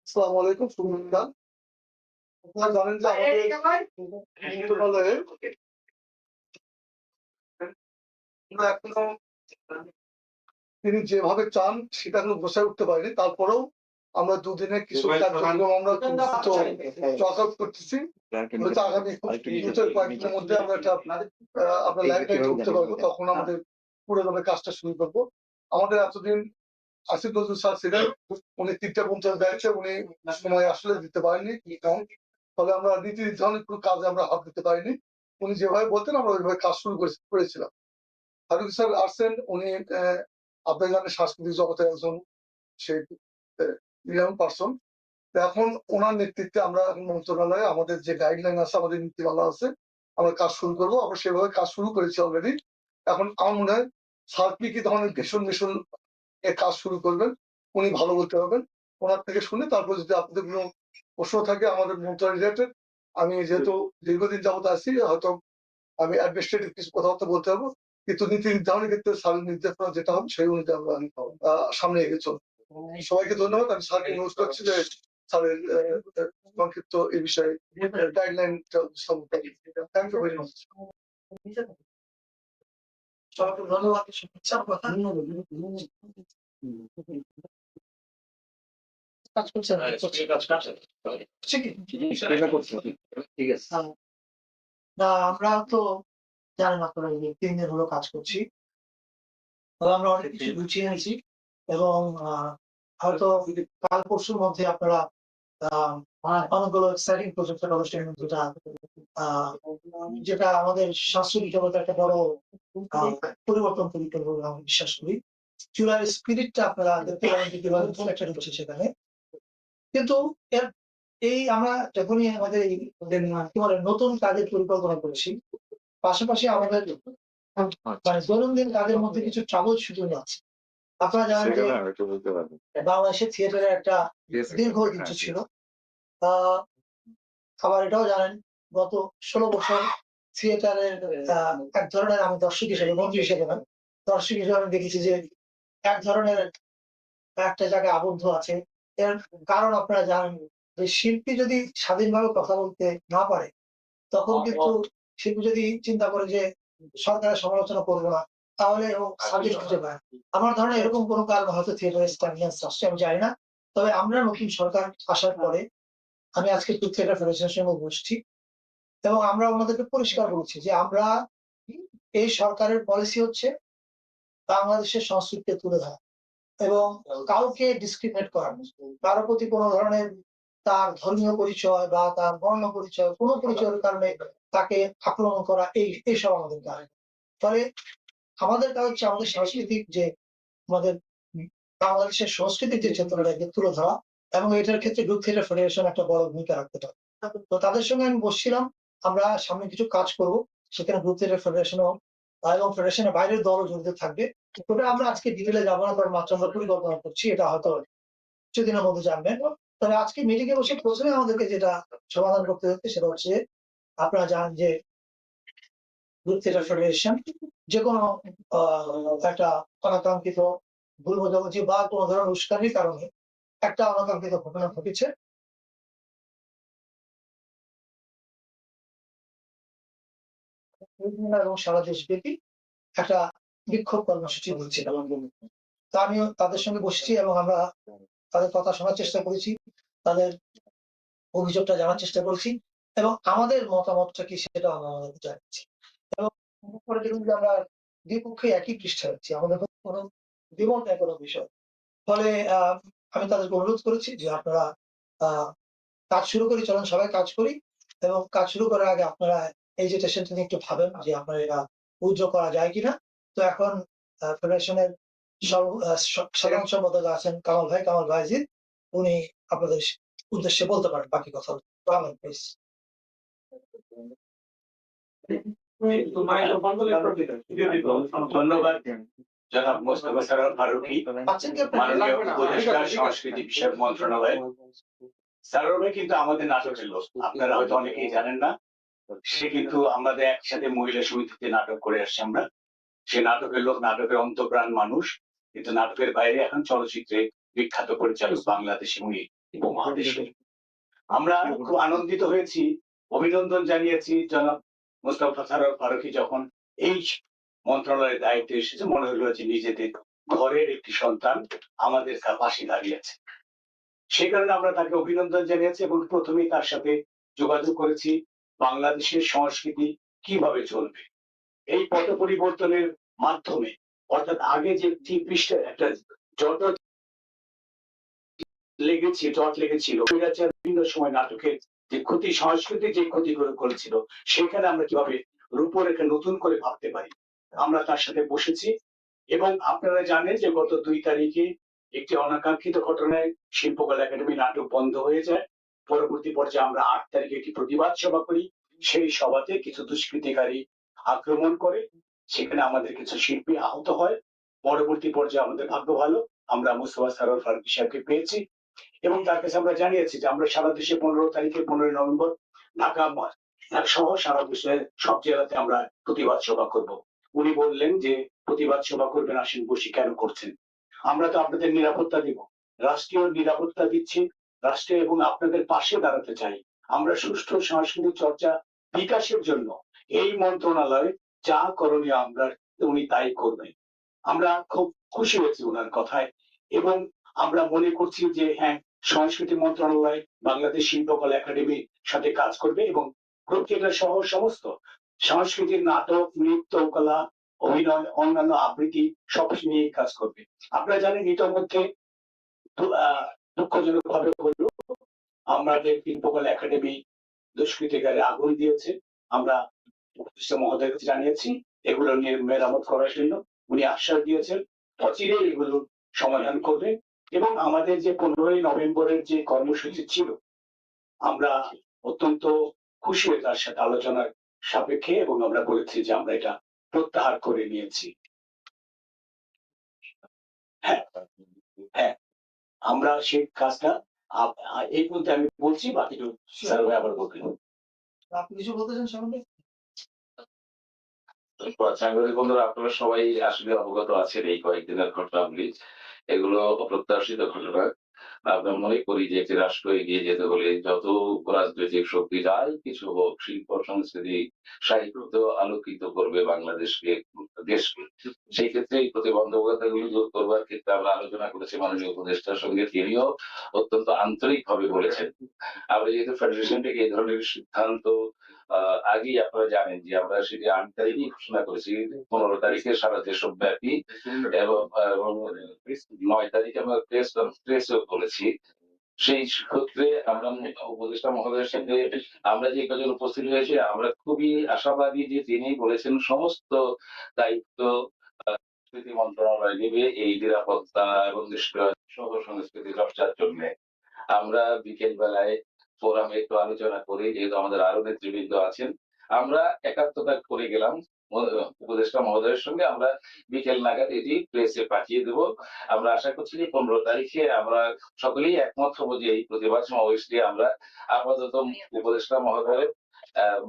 আসসালামু আলাইকুম সুমনদা। আপনারা জানেন যে আমাদের আমরা এখনো তিনি যেভাবে চান সেটা এখনো বসায় উঠতে পারিনি। তারপরেও আমরা দুদিনের কিছু কার্যক্রম আমরা চক আউট করতেছি। হয়তো আগামী কয়েকদিনের মধ্যে আমরা একটা আপনার লাইব্রেরি ঢুকতে পারবো, তখন আমাদের পুরোভাবে কাজটা শুরু করবো। আমাদের এতদিন আসিফ নজরুল স্যার ছিলেন, উনি 3:50 ব্যাচে উনি সময় আসলে দিতে পারেননি, ফলে আমরা নীতি নির্ধারণের কোনো কাজে আমরা হাত দিতে পারিনি। উনি যেভাবে বলতেন আমরা ওইভাবে কাজ শুরু করেছিলাম। ফারুক স্যার আসছেন, উনি আপনার জানেন সাংস্কৃতিক জগতের একজন সেই পার্সন। এখন ওনার নেতৃত্বে আমরা মন্ত্রণালয়ে আমাদের যে গাইডলাইন আছে, আমাদের নীতিমালা আছে, আমরা কাজ শুরু করবো। আমরা সেভাবে কাজ শুরু করেছি অলরেডি। এখন আমার মনে হয় স্যার কি ধরনের ভীষণ কাজ শুরু করবেন উনি ভালো বলতে পারবেন। ওনার থেকে শুনে তারপর যদি আপনাদের কোনো প্রশ্ন থাকে আমাদের মন্ত্রণালয় রিলেটেড, আমি যেহেতু দীর্ঘদিন যাবত আছি, হয়তো আমি অ্যাডমিনিস্ট্রেটিভ কিছু কথাবার্তা বলতে পারবো, কিন্তু নীতি নির্ধারণের ক্ষেত্রে স্যারের নির্দেশনা যেটা হবে সেই অনুযায়ী আমরা সামনে এগিয়ে চলবো। সবাইকে ধন্যবাদ। আমি স্যারকে অনুরোধ করছি যে স্যারের সংক্ষিপ্ত এই বিষয়ে গাইডলাইনটা উপস্থাপন করি। Thank you very much. সবাইকে ধন্যবাদ। শুভেচ্ছা কথা কাজ করছে না, ঠিক আছে। না, আমরা তো জানেন আপনারা 3 দিন হলো কাজ করছি। তবে আমরা অনেক কিছু গুছিয়ে নিয়েছি এবং হয়তো কাল পরশুর মধ্যে আপনারা অনেকগুলো এক্সাইটিং প্রজেক্টের অনুষ্ঠান যেটা আমাদের সাংস্কৃতিক জগতে একটা বড় পরিবর্তন তৈরি করবো বলে আমি বিশ্বাস করি। চূড়ার স্পিরিটটা আপনারা দেখতে পারেন যে কিভাবে একটা ঢুকছে সেখানে। কিন্তু এই আমরা যখনই আমাদের কি বলে নতুন কাজের পরিকল্পনা করেছি, পাশাপাশি আমাদের মানে দৈনন্দিন কাজের মধ্যে কিছু ট্রাবল শিডিউল আছে। আপনারা জানেন যে বাংলাদেশের থিয়েটারের একটা দীর্ঘ ঐতিহ্য ছিল। আবার এটাও জানেন গত 16 বছর থিয়েটারের এক ধরনের, আমি দর্শক হিসেবে, বন্ধু হিসেবে না, দর্শক হিসেবে আমি দেখেছি যে এক ধরনের একটা জায়গায় আবদ্ধ আছে। এর কারণ আপনারা জানেন যে শিল্পী যদি স্বাধীনভাবে কথা বলতে না পারে, তখন কিন্তু শিল্পী যদি চিন্তা করে যে সরকারের সমালোচনা করবো না, তাহলে ও সাবজেক্ট খুঁজে পায়। আমার ধারণা এরকম কোনো কারণ হয়তো থিয়েটারের স্ট্যাগন্যান্স আসছে, আমি জানি না। তবে আমরা নতুন সরকার আসার পরে আমি আজকে থিয়েটার ফেডারেশনের সঙ্গে বসছি এবং আমরা ওনাদেরকে পরিষ্কার বলছি যে আমরা এই সরকারের পলিসি হচ্ছে বাংলাদেশের সংস্কৃতিকে তুলে ধরা এবং কাউকে ডিসক্রিমিনেট করা, কারো প্রতি কোনো ধরনের তার ধর্মীয় পরিচয় বা তার বর্ণ পরিচয়, কোনো পরিচয়ের কারণে তাকে আক্রমণ করা, এইসব আমাদের কাজ। ফলে আমাদের কাজ হচ্ছে আমাদের সাংস্কৃতিক যে আমাদের বাংলাদেশের সংস্কৃতির যে চেতনাটাকে তুলে ধরা, এবং এটার ক্ষেত্রে গ্রুপ থিয়েটার ফেডারেশন একটা বড় ভূমিকা রাখতে পারে। তো তাদের সঙ্গে আমি বসছিলাম, আমরা সামনে কিছু কাজ করব, সেখানে গ্রুপ থিয়েটার ফেডারেশনও এবং ফেডারেশনের বাইরের দলও জড়িত থাকবে। তবে আমরা আজকে ডিটেলে যাবো না, কারণ মাত্র আমরা পরিকল্পনা করছি, এটা হয়তো কিছুদিনের মধ্যে জানবেন। তবে আজকে মিটিং এ বসে প্রথমে আমাদেরকে যেটা সমাধান করতে হচ্ছে সেটা হচ্ছে, আপনারা জানেন যে গ্রুপ থিয়েটার ফেডারেশন যে কোনো একটা অনাকাঙ্ক্ষিত ভুল বোঝাবুঝি বা কোনো ধরনের উস্কানির কারণে একটা অনাকাঙ্ক্ষিত ঘটনা ঘটেছে। এবং সারা দেশব্যাপী একটা বিক্ষোভ কর্মসূচি বলছিলাম। তা আমিও তাদের সঙ্গে বসেছি এবং আমরা তাদের কথা শোনার চেষ্টা করেছি, তাদের অভিযোগটা জানার চেষ্টা করেছি এবং আমাদের মতামতটা কি সেটা আমরা জানাচ্ছি। এবং পরে দেখুন যে আমরা দুই পক্ষে একই পৃষ্ঠা হচ্ছি, আমাদের কোনো দ্বিমত নেই কোনো বিষয়। ফলে আমি তাদেরকে অনুরোধ করেছি যে আপনারা কাজ শুরু করি, চলুন সবাই কাজ করি এবং কাজ শুরু করার আগে আপনারা এই যে টেনশনটা নিয়ে একটু ভাবেন যে আপনারা এটা উদ্যোগ করা যায় কিনা। তো এখন ফেডারেশনের সাধারণ সম্পাদক আছেন কামাল ভাইজি, উনি আপনাদের উদ্দেশ্যে বলতে পারেন বাকি কথা। প্লিজ। ধন্যবাদ। জনাব মোস্তফা সরোয়ার ফারুকী, পাচ্ছেন কি আপনি? মাননীয় উপদেষ্টা সংস্কৃতি বিষয়ক মন্ত্রণালয়। সরোয়ার ভাই কিন্তু আমাদের নাটকের লোক, আপনারা হয়তো অনেকেই জানেন না। সে কিন্তু আমাদের একসাথে মহিলা সমিতিতে নাটক করে আসছে আমরা। সে নাটকের লোক, নাটকের অন্তঃপ্রাণ মানুষ, কিন্তু নাটকের বাইরে এখন চলচ্চিত্রে বিখ্যাত পরিচালক বাংলাদেশে উনি উপমহাদেশের। আমরা খুব আনন্দিত হয়েছি, অভিনন্দন জানিয়েছি জনাব মোস্তফা সরোয়ার ফারুকী যখন এই মন্ত্রণালয়ের দায়িত্বে এসেছে। মনে হলো যে নিজেদের ঘরের একটি সন্তান আমাদের পাশে দাঁড়িয়েছে। সে কারণে আমরা তাকে অভিনন্দন জানিয়েছি এবং প্রথমেই তার সাথে যোগাযোগ করেছি বাংলাদেশের সংস্কৃতি কিভাবে চলবে এই পট পরিবর্তনের মাধ্যমে। অর্থাৎ আগে যে পৃষ্ঠে একটা জট লেগেছিল বিভিন্ন সময় নাটকের যে ক্ষতি, সংস্কৃতি যে ক্ষতিগুলো করেছিল, সেখানে আমরা কিভাবে রূপরেখা নতুন করে ভাবতে পারি, আমরা তার সাথে বসেছি। এবং আপনারা জানেন যে গত 2 তারিখে একটি অনাকাঙ্ক্ষিত ঘটনায় শিল্পকলা একাডেমি নাটক বন্ধ হয়ে যায়। পরবর্তী পর্যায়ে আমরা 8 তারিখে একটি প্রতিবাদ সভা করি। সেই সভাতে কিছু দুষ্কৃতিকারী আক্রমণ করে, সেখানে আমাদের কিছু শিল্পী আহত হয়। পরবর্তী পর্যায়ে আমাদের ভাগ্য ভালো, আমরা মোস্তফা সরোয়ার ফারুকী সাহেবকে পেয়েছি এবং তার কাছে আমরা জানিয়েছি যে আমরা সারা দেশে 15 তারিখে 15 নভেম্বর ঢাকা সহ সারা দেশের সব জেলাতে আমরা প্রতিবাদ সভা করব। উনি বললেন যে প্রতিবাদ সভা করবেন, আসেন বসি, কেন করছেন? আমরা তো আপনাদের নিরাপত্তা দিব, রাষ্ট্রীয় নিরাপত্তা দিচ্ছি, রাষ্ট্রীয় এবং আপনাদের পাশে দাঁড়াতে চাই। আমরা সুষ্ঠু সাংস্কৃতিক চর্চা বিকাশের জন্য এই মন্ত্রণালয় যা করণীয় আমরা, উনি তাই করবেন। আমরা খুব খুশি হয়েছি ওনার কথায় এবং আমরা মনে করছি যে হ্যাঁ, সংস্কৃতি মন্ত্রণালয় বাংলাদেশ শিল্পকলা একাডেমির সাথে কাজ করবে এবং প্রত্যেকটা সহ সমস্ত সংস্কৃতির নাটক, নৃত্য কলা, অভিনয়, অন্যান্য আবৃত্তি সব নিয়ে কাজ করবে। আপনারা জানেন ইতোমধ্যে দুঃখজনক ভাবে হলো আমাদের শিল্পকলা একাডেমি দুষ্কৃতিকারী আগুন দিয়েছে। আমরা মহোদয়ের কাছে জানিয়েছি এগুলো নিয়ে মেরামত করার জন্য। উনি আশ্বাস দিয়েছেন অচিরে এগুলোর সমাধান করবে এবং আমাদের যে 15ই নভেম্বরের যে কর্মসূচি ছিল, আমরা অত্যন্ত খুশি হয়ে তার সাথে আলোচনার সাপেক্ষে এবং আমরা বলেছি যে আমরা এটা প্রত্যাহার করে নিয়েছি। হ্যাঁ হ্যাঁ, আমরা সেই কাজটা এই পর্যন্ত আমি বলছি, বাকিটুকু স্যার আবার বলবেন। আপনি কিছু বলতে চান সামনে? সাংবাদিক বন্ধুরা, আপনারা সবাই আসলে অবগত আছেন এই কয়েকদিনের ঘটনাগুলি। এগুলো অপ্রত্যাশিত ঘটনা। আমরা মনে করি যে একটি রাষ্ট্র এগিয়ে যেতে হলে যত রাজনৈতিক শক্তি যাই কিছু হোক, শিল্প সংস্কৃতি সাহিত্য আলোকিত করবে বাংলাদেশকে, দেশকে। সেই ক্ষেত্রে এই প্রতিবন্ধকতা গুলি দূর করবার ক্ষেত্রে আমরা আলোচনা করেছি মাননীয় উপদেষ্টার সঙ্গে, তিনিও অত্যন্ত আন্তরিক ভাবে বলেছেন। আমরা যেহেতু ফেডারেশন থেকে এই ধরনের সিদ্ধান্ত আগেই আপনারা জানেন যে আমরা সেটি 8 তারিখে ঘোষণা করেছি, 15 তারিখে সারা দেশব্যাপী এবং 9 তারিখে আমরা প্রেসও করেছি। সেই সূত্রে আমরা উপদেষ্টা মহোদয়ের সাথে আমরা যে কজন উপস্থিত হয়েছি, আমরা খুবই আশাবাদী যে তিনি বলেছেন সমস্ত দায়িত্ব সংস্কৃতি মন্ত্রণালয় নেবে এই নিরাপত্তা এবং সহ সংস্কৃতি চর্চার জন্য। আমরা বিকেল বেলায় ফোরামে একটু আলোচনা করি, যেহেতু আমাদের আরো নেতৃবৃন্দ আছেন, আমরা একাত্মতা করে গেলাম উপদেষ্টা মহোদয়ের সঙ্গে। আমরা বিকেল নাগাদ এটি প্রেসে পাঠিয়ে দেব। আমরা আশা করছি যে 15 তারিখে আমরা সকলেই একমত হবো যে এই প্রতিবাদ সমাবেশটি আমরা আপাতত উপদেষ্টা মহোদয়ের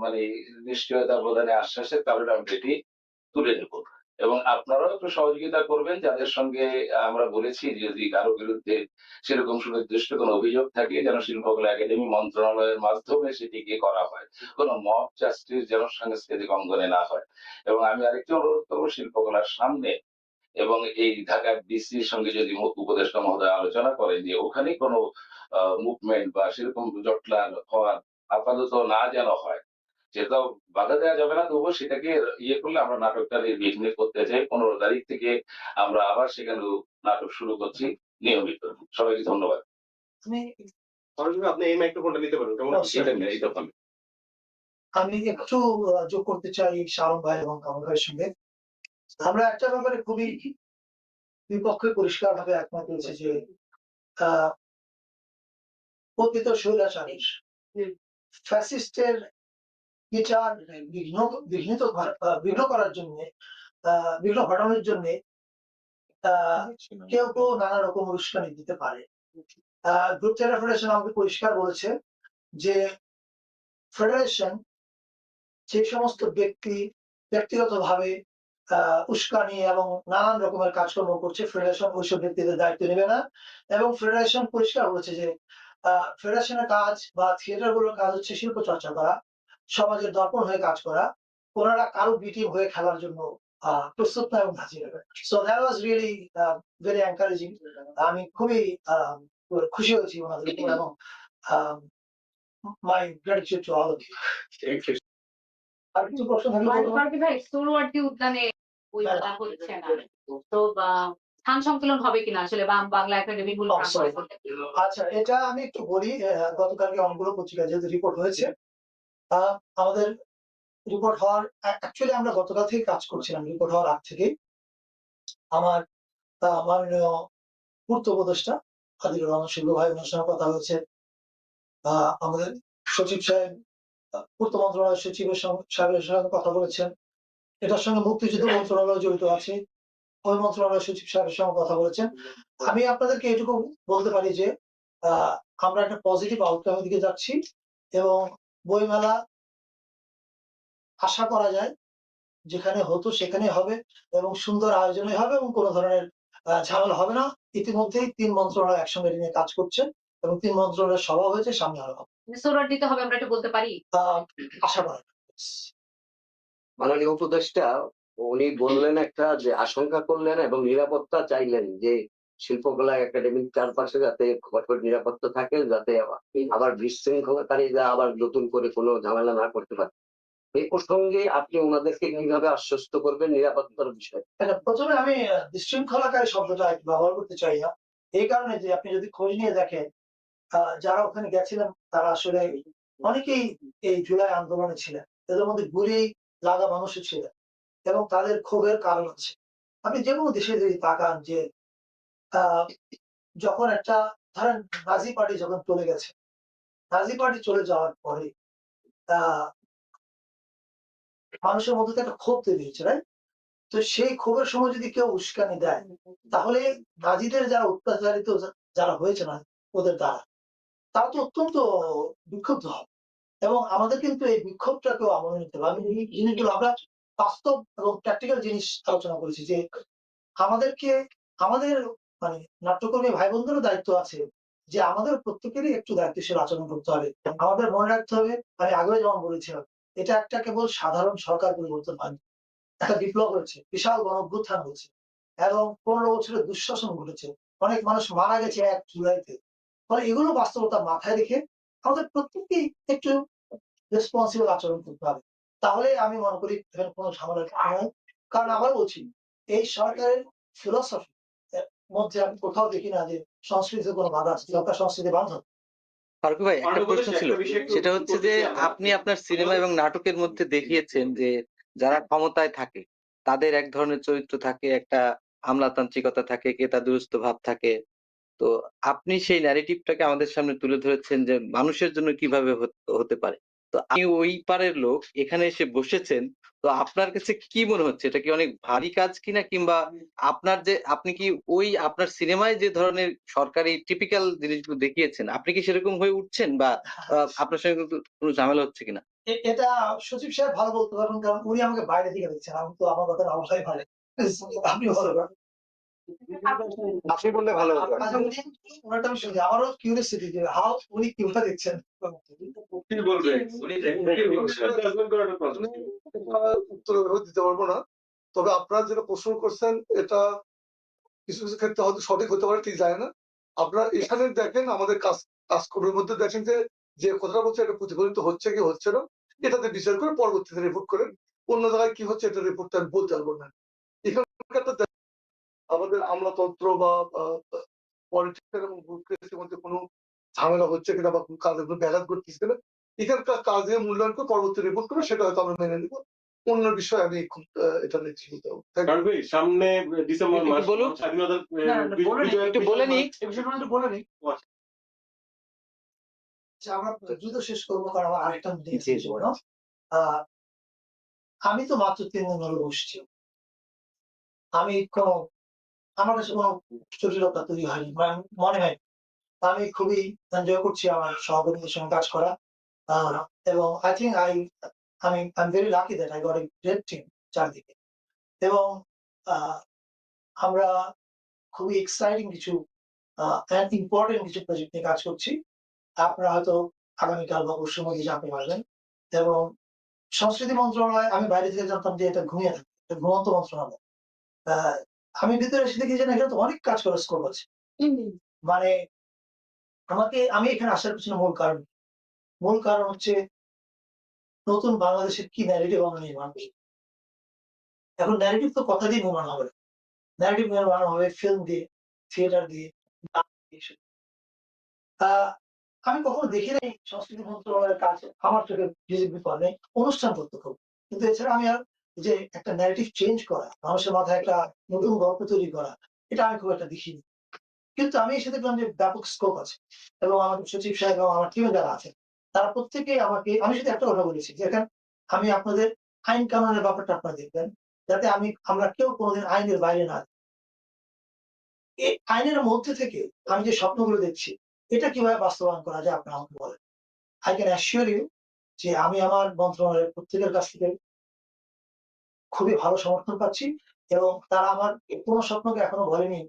মানে নিশ্চয়তা প্রদানে আশ্বাসের কারণে আমরা এটি তুলে নেব এবং আপনারাও একটু সহযোগিতা করবেন, যাদের সঙ্গে আমরা বলেছি যদি কারো বিরুদ্ধে সেরকম সুনির্দিষ্ট কোনো অভিযোগ থাকে যেন শিল্পকলা একাডেমি মন্ত্রণালয়ের মাধ্যমে সেটিকে করা হয়, কোনো মব জাস্টিস যেন সাংস্কৃতিক অঙ্গনে না হয়। এবং আমি আরেকটি অনুরোধ করবো শিল্পকলার সামনে এবং এই ঢাকা ডিসির সঙ্গে যদি উপদেষ্টা মহোদয় আলোচনা করেন যে ওখানে কোনো মুভমেন্ট বা সেরকম জটলা হওয়ার আপাতত না যেন হয়, সেটাও বাধা দেওয়া যাবে না, তবুও সেটাকে ইয়ে করলে আমরা নাটকটা নির্বিঘ্ন করতে চাই। 15 তারিখ থেকে আমরা আবার সেখানে নাটক শুরু করছি নিয়মিত। সবাইকে ধন্যবাদ। আপনি এই মাইক্রোফোনটা নিতে পারেন, কেমন? আমি একটু যোগ করতে চাই শাহরুখ ভাই এবং কামাল ভাইয়ের সঙ্গে। আমরা একটা ব্যাপারে খুবই বিপক্ষে পরিষ্কার ভাবে একমত হয়েছে যে প্রকৃত স্বৈরাচারীর ফ্যাসিস্টের বিচার বিঘ্ন করার জন্য, বিঘ্ন ঘটানোর জন্য কেউ কেউ নানা রকম উস্কানি দিতে পারে। গ্রুপ থিয়েটার ফেডারেশন আমাকে পরিষ্কার বলেছে যে ফেডারেশন যে সমস্ত ব্যক্তি ব্যক্তিগতভাবে উস্কানি এবং নানান রকমের কাজকর্ম করছে, ফেডারেশন ওইসব ব্যক্তিদের দায়িত্ব নেবে না। এবং ফেডারেশন পরিষ্কার বলেছে যে ফেডারেশনের কাজ বা থিয়েটার গুলোর কাজ হচ্ছে শিল্প চর্চা করা, সমাজের দর্পণ হয়ে কাজ করা, ওনারা কারো বিটি হয়ে খেলার জন্য প্রস্তুত না এবং হাজির হবে। So that was really very encouraging. আমি খুবই খুশি হয়েছি ওনাদের উপর এবং my gratitude to all of you. আর কিছু প্রশ্ন থাকলে বলুন। বারবার ভাই সোহরাওয়ার্দী উদ্যানে বই মেলা হচ্ছে না, তো স্থান সংকলন হবে কিনা আসলে বাংলা একাডেমি গুলো Oh, sorry. আচ্ছা, এটা আমি একটু বলি। গতকালকে অনেকগুলো পত্রিকায় যেহেতু রিপোর্ট হয়েছে, আমাদের রিপোর্ট হওয়ার অ্যাকচুয়ালি আমরা গতকাল থেকে কাজ করছিলাম। রিপোর্ট হওয়ার আগ থেকেই আমার মাননীয় পূর্ত উপদেষ্টা আদিলুর রহমান শিবলু ভাই ওনার সঙ্গে কথা হয়েছে। আমাদের সচিব সাহেব পূর্ত মন্ত্রণালয়ের সচিবের সাহেবের সঙ্গে কথা বলেছেন। এটার সঙ্গে মুক্তিযুদ্ধ মন্ত্রণালয় জড়িত আছে, ওই মন্ত্রণালয়ের সচিব সাহেবের সঙ্গে কথা বলেছেন। আমি আপনাদেরকে এটুকু বলতে পারি যে আমরা একটা পজিটিভ আউটকামের দিকে যাচ্ছি এবং বইমেলা আশা করা যায় যেখানে হতো সেখানে হবে এবং সুন্দর আয়োজনে হবে এবং কোনো ধরনের ঝামেলা হবে না। ইতিমধ্যেই ৩ মন্ত্রণালয় একসঙ্গে নিয়ে কাজ করছে এবং ৩ মন্ত্রণালয়ের সভা হয়েছে, সামনে আরো হবে। সোহরাওয়ার্দী দিতে হবে আমরা এটা বলতে পারি। আশা করা যায়। মাননীয় উপদেষ্টা উনি বললেন একটা যে আশঙ্কা করলেন এবং নিরাপত্তা চাইলেন যে শিল্পকলা একাডেমির চারপাশে যাতে কঠোর নিরাপত্তা থাকে, যাতে আবার বিশৃঙ্খলাকারীরা আবার নতুন করে কোনো ঝামেলা না করতে পারে। এই প্রসঙ্গে আপনি ওনাদেরকে কিভাবে আশ্বস্ত করবেন নিরাপত্তার বিষয়ে? প্রথমে আমি বিশৃঙ্খলাকারী শব্দটা ব্যবহার করতে চাই না, এই কারণে যে আপনি যদি খোঁজ নিয়ে দেখেন যারা ওখানে গেছিলেন তারা আসলে অনেকেই এই জুলাই আন্দোলনে ছিলেন, এদের মধ্যে গুলি লাগা মানুষও ছিলেন এবং তাদের ক্ষোভের কারণ আছে। আপনি যে কোনো দেশে যদি তাকান যে যখন একটা ধরেন নাজি পার্টি যখন চলে গেছে, নাজি পার্টি চলে যাওয়ার পরে মানুষের মধ্যে তো একটা ক্ষোভ তৈরি হয়েছে, রাইট? তো সেই ক্ষোভের সময় যদি কেউ উস্কানি দেয় তাহলে নাজিদের যারা অত্যাচারিত যারা হয়েছে না ওদের দ্বারা, তারা তো অত্যন্ত বিক্ষুব্ধ হবে এবং আমাদের কিন্তু এই বিক্ষোভটাকেও আমলে নিতে হবে। আমি এই জিনিসগুলো আমরা বাস্তব এবং প্র্যাকটিক্যাল জিনিস আলোচনা করেছি যে আমাদেরকে আমাদের মানে নাট্যকর্মী ভাই বোনদেরও দায়িত্ব আছে যে আমাদের প্রত্যেকেরই একটু দায়িত্বশীল আচরণ করতে হবে। আমাদের মনে রাখতে হবে, আমি আগেও যেমন বলেছিলাম, এটা একটা কেবল সাধারণ সরকার পরিবর্তন হয়নি, একটা বিপ্লব হয়েছে, বিশাল গণঅভ্যুত্থান হয়েছে এবং ১৫ বছরের দুঃশাসন ঘটেছে, অনেক মানুষ মারা গেছে ১ জুলাইতে। ফলে এগুলো বাস্তবতা মাথায় রেখে আমাদের প্রত্যেককেই একটু রেসপন্সিবল আচরণ করতে হবে। তাহলে আমি মনে করি এখানে কোনো ঝামেলার কারণ নয়। কারণ আবার বলছি, এই সরকারের ফিলসফি মধ্যে আমি কোথাও দেখি না যে সংস্কৃতির কোনো বাধা আছে, সরকার সংস্কৃতি বান্ধব। ফারুক ভাই, একটা মাননীয় প্রশ্ন উপদেষ্টা, ছিল, একটা বিষয় একটু সেটা হচ্ছে যে করতে চাই আমরা। আপনি আপনার সিনেমা এবং নাটকের মধ্যে দেখিয়েছেন যে যারা ক্ষমতায় থাকে তাদের এক ধরনের চরিত্র থাকে, একটা আমলাতান্ত্রিকতা থাকে, কেতাদুরস্ত ভাব থাকে। তো আপনি সেই ন্যারেটিভটাকে আমাদের সামনে তুলে ধরেছেন যে মানুষের জন্য কিভাবে হতে পারে। তো আপনি ওই পারের লোক এখানে এসে বসেছেন, তো আপনার কাছে কি মনে হচ্ছে এটা কি অনেক ভারী কাজ কিনা, কিংবা আপনি কি ওই আপনার সিনেমায় যে ধরনের সরকারি টিপিক্যাল জিনিসগুলো দেখিয়েছেন আপনি কি সেরকম হয়ে উঠছেন, বা আপনার সঙ্গে কোনো ঝামেলা হচ্ছে কিনা? এটা সচিব সাহেব ভালো বলতে পারবেন, কারণ উনি আমাকে বাইরে থেকে দেখছেন, আমি তো আমার কথা অবশ্যই ভালো। আপনি ভালো করেন। আপনি বললে ভালো হতো। আচ্ছা, ওনারটা আমি শুনি, আমারও কিউরিওসিটি যে হাউ উনি কিভাবে দেখছেন। কি বলবেন? Judgment করাটা প্রশ্ন। উত্তর এভাবে দিতে পারবো না, তবে আপনারা যেটা প্রশ্ন করছেন এটা কিছু কিছু ক্ষেত্রে হয়তো সঠিক হতে পারে, ঠিক যায় না। আপনারা এখানে দেখেন আমাদের কাজকর্মের মধ্যে দেখেন যে যে কথাটা বলছে এটা প্রতিফলিত হচ্ছে কি হচ্ছে না, এটাতে বিচার করে পরবর্তীতে রিপোর্ট করেন। অন্য জায়গায় কি হচ্ছে এটা রিপোর্টটা আমি বলতে পারবো না। এখানকারটা আমাদের আমলাতন্ত্র বা পলিটিক্স এবং ব্যুরোক্রেসির মধ্যে কোনো ঝামেলা হচ্ছে কিনা বা কোনো কাজের কোনো ব্যাঘাত ঘটতেছে কিনা, এখানকার কাজে মূল্যায়ন করে পরবর্তী রিপোর্ট করে সেটা হয়তো আমরা মেনে নিব। অন্য বিষয়ে আমি খুব এটা নিচ্ছি বলতে হবে। কারণ ভাই, সামনে ডিসেম্বর মাস বলুন। স্বাধীনতার একটু বলে নিই। এই বিষয়টা একটু বলে নিই। আচ্ছা, আমরা দ্রুত শেষ করবো কারণ আমার আরেকটা মিটিং আছে এই জন্য। আমি তো মাত্র ৩ দিন ধরে বসছি, আমি কোনো আমার কাছে কোনো জটিলতা তৈরি হয়নি বা মনে হয় আমি খুবই এনজয় করছি আমার সহকর্মীদের সঙ্গে কাজ করা এবং I think I am very lucky that I got a great team চারদিকে এবং আমরা খুবই এক্সাইটিং কিছু ইম্পর্টেন্ট কিছু প্রজেক্ট নিয়ে কাজ করছি। আপনারা হয়তো আগামীকাল বা পরশুর মধ্যে জানতে পারবেন। এবং সংস্কৃতি মন্ত্রণালয় আমি বাইরে থেকে জানতাম যে এটা ঘুমিয়ে থাকে, এটা ঘুমন্ত মন্ত্রণালয়। আমি ভিতরে এসে দেখি যে না, এখানে তো অনেক কাজ করার স্কোপ আছে। মানে আমি এখানে আসার পিছনে মূল কারণ হচ্ছে নতুন বাংলাদেশের কি ন্যারেটিভ আমরা নির্মাণ করি। এখন ন্যারেটিভ তো কথা দিয়ে নির্মাণ হবে, ন্যারেটিভ নির্মাণ হবে ফিল্ম দিয়ে, থিয়েটার দিয়ে, গান দিয়ে। আমি কখনো দেখি নাই সংস্কৃতি মন্ত্রণালয়ের কাজ আমার চোখে ভিজিট বিফল নেই, অনুষ্ঠান করতে খুব। কিন্তু এছাড়া আমি আর যে একটা ন্যারেটিভ চেঞ্জ করা, মানুষের মাথায় একটা নতুন গল্প তৈরি করা, এটা আমি খুব একটা দেখিনি। কিন্তু আমি এসে দেখলাম যে ব্যাপক স্কোপ আছে এবং আমাদের সচিব সাহেব এবং আমার টিমে যারা আছে তারা প্রত্যেকেই আমি শুধু একটা কথা বলেছি যে এখন আমি আপনাদের আইন কানুনের ব্যাপারটা আপনারা দেখবেন, যাতে আমরা কেউ কোনোদিন আইনের বাইরে না যাই। এই আইনের মধ্যে থেকে আমি যে স্বপ্নগুলো দেখছি এটা কিভাবে বাস্তবায়ন করা যায় আপনারা আমাকে বলেন। আই ক্যান অ্যাসিওর ইউ যে আমি আমার মন্ত্রণালয়ের প্রত্যেকের কাছ থেকে খুবই ভালো সমর্থন পাচ্ছি এবং তারা আমার কোনো স্বপ্নকে এখনো বলেনি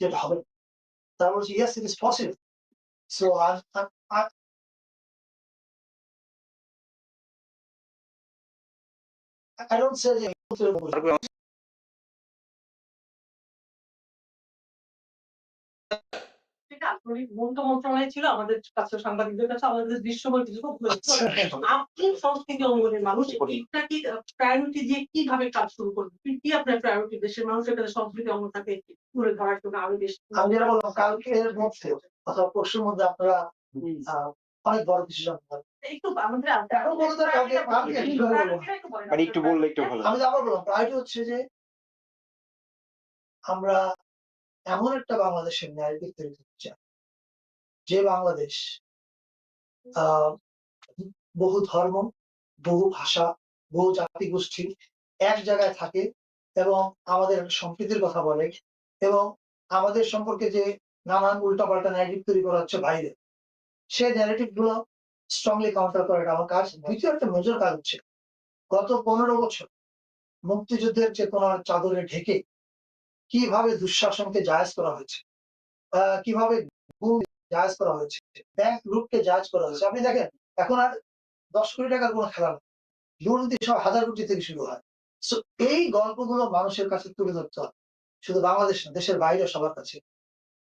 যেটা হবে না। তারা বলছে yes it is possible. So I don't say যে যেটা আন্তরিক মূলত মন্ত্রণালয় ছিল আমাদের কাছে, সাংবাদিকদের কাছে আমাদের দৃশ্যমান কিছু তথ্য হয়েছিল। আপনি সংস্কৃতি অঙ্গনের মানুষ, এটা কি প্রায়োরিটি দিয়ে কিভাবে কাজ শুরু করবেন? কি আপনার প্রায়োরিটি দেশের মানুষের কাছে সংস্কৃতি অঙ্গনটাকে তুলে ধরার জন্য আরো বেশি? আমি যেটা বললাম কালকের মধ্যে অথবা পরশুর মধ্যে আপনারা অনেক বড় ডিসিশন নেবেন। একটু আমাদের এখন বলতে একটু বললে একটু ভালো। আমি আবার বললাম প্রায়োরিটি হচ্ছে যে আমরা এমন একটা বাংলাদেশের ন্যারেটিভ তৈরি করতে চাই যে বাংলাদেশ বহু ধর্ম, বহু ভাষা, বহু জাতি গোষ্ঠী এক জায়গায় থাকে এবং আমাদের সম্প্রীতির কথা বলে এবং আমাদের সম্পর্কে যে নানান উল্টাপাল্টা ন্যারেটিভ তৈরি করা হচ্ছে বাইরে, সেই ন্যারেটিভ গুলো স্ট্রংলি কাউন্টার করাটা আমার কাজ। দ্বিতীয় একটা মেজর কাজ হচ্ছে গত 15 বছর মুক্তিযুদ্ধের চেতনার চাদরে ঢেকে কিভাবে দুঃশাসনকে জায়েজ করা হয়েছে, কিভাবে জায়েজ করা হয়েছে, ব্যাংক লুটকে জায়েজ করা হয়েছে। আপনি দেখেন এখন আর 10 কোটি টাকার কোনো খেলা না, দুর্নীতি সব 1000 কোটি থেকে শুরু হয়। সো এই গল্পগুলো মানুষের কাছে তুলে ধরতে হবে, শুধু বাংলাদেশ না, দেশের বাইরে সবার কাছে।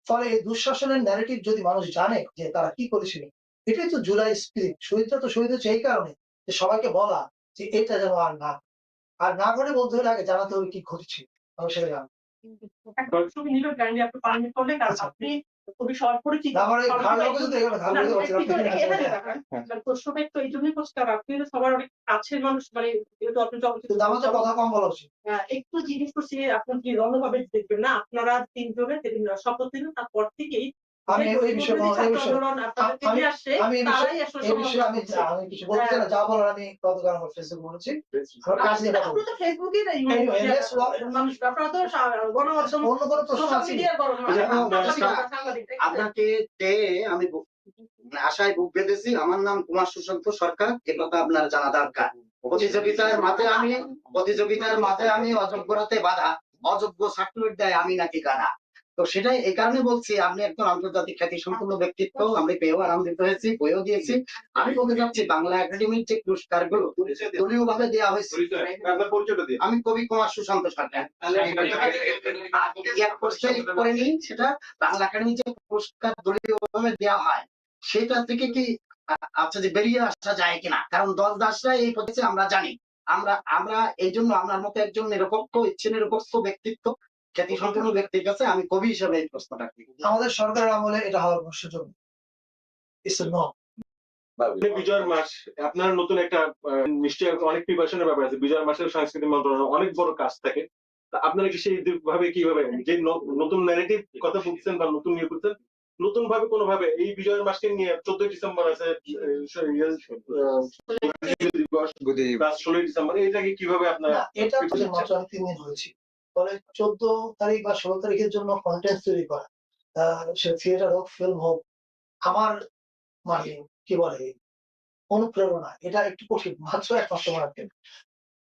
ফলে এই দুঃশাসনের ন্যারেটিভ যদি মানুষ জানে যে তারা কি করেছিল, এটাই তো জুলাই স্পিরিট। শহীদরা তো শহীদ হচ্ছে এই কারণে যে সবাইকে বলা যে এটা যেন আর না করে বলতে হলে আগে জানাতে হবে কি ঘটেছিল, মানুষ সেটা জানে। আপনি খুবই শর্ট পরিচিত। প্রশ্নটা একটু এই জন্যই করছি কারণ আপনি সবার অনেক কাছের মানুষ, মানে যেহেতু আপনি আমাদের কথা কম বলা উচিত। একটু জিজ্ঞেস করছি আপনি কি রণভাবে দেখবেন না? আপনারা তিনজনে যেদিন শপথ নিলেন তারপর থেকেই আমি এই বিষয়ে আমি কিছু বলতে না, যা বলার আমি গতকাল আমার ফেসবুকে বলেছি। আপনি তো ফেসবুকে মানুষ, আপনারা তো গণমাধ্যম অন্য কোনো প্রশ্ন আছে? মিডিয়ার আপনাকে আমি আশায় বুক বেঁধেছি। আমার নাম কুমার সুশান্ত সরকার, এ কথা আপনার জানা দরকার। প্রতিযোগিতার মাঠে আমি অযোগ্যরাতে বাধা, অযোগ্য সার্টিফিকেট দেয় আমি নাকি কারা। তো সেটাই এই কারণে বলছি, আপনি একজন আন্তর্জাতিক খ্যাতি সম্পন্ন ব্যক্তিত্ব, আমি পেয়েও আনন্দিত হয়েছি, বইও দিয়েছি। আমি বলতে চাচ্ছি বাংলা একাডেমির যে পুরস্কার গুলো দলীয় ভাবে দেওয়া হয়েছে, আমি কবি কুমার সুশান্ত সরকার। সেটা বাংলা একাডেমির যে পুরস্কার দলীয় ভাবে দেওয়া হয় সেটা থেকে কি আচ্ছা যে বেরিয়ে আসা যায় কিনা? কারণ দল দাসরা এই পদ্ধতি আমরা জানি, আমরা এই জন্য আপনার মতো একজন নিরপেক্ষ নিরপেক্ষ ব্যক্তিত্ব খ্যাতি সম্পন্ন ব্যক্তির কাছে আমি কবি হিসাবে এই প্রশ্নটা করি। আমাদের সরকারের আমলে এটা হওয়ার সুযোগ বিজয়ের মাস আপনার নতুন একটা নিশ্চয়ই অনেক প্রিপারেশনের ব্যাপার আছে। বিজয়ের মাসের সাংস্কৃতিক মন্ত্রণালয় অনেক বড় কাজ থাকে। আপনারা কি সেই ভাবে কিভাবে যে নতুন ন্যারেটিভ কথা বলছেন বা নতুন নিয়ে করছেন, নতুন ভাবে কোনো ভাবে এই বিজয়ের মাসকে নিয়ে 14 ডিসেম্বর আছে, 16 ডিসেম্বর, এটাকে কিভাবে আপনারা? এটা মাত্র 3 দিন হয়েছে, ফলে 14 তারিখ বা 16 তারিখের জন্য কন্টেন্ট তৈরি করা, সে থিয়েটার হোক, ফিল্ম হোক, আমার মানে কি বলে অনুপ্রেরণা, এটা একটু কঠিন, মাত্র ১ মাস সময় রাখবেন।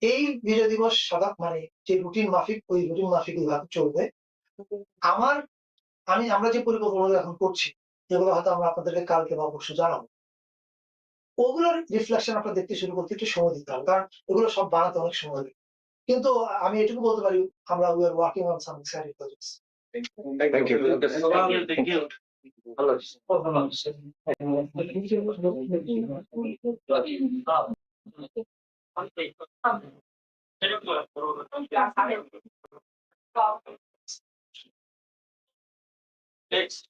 এই বিজয় দিবস মানে যে রুটিন মাফিক, ওই রুটিন মাফিক এভাবে চলবে। আমার আমরা যে পরিকল্পনাগুলো এখন করছি, যেগুলো হয়তো আমরা আপনাদেরকে কালকে বা পরশু জানাবো। ওগুলোর রিফ্লেকশন আপনারা দেখতে শুরু করতে একটু সময় দিতে হবে। কারণ এগুলো সব বানাতে অনেক সময় লাগে। কিন্তু আমি এটুকু বলতে পারি, আমরা we are working on some exciting projects. Thank you. Yes.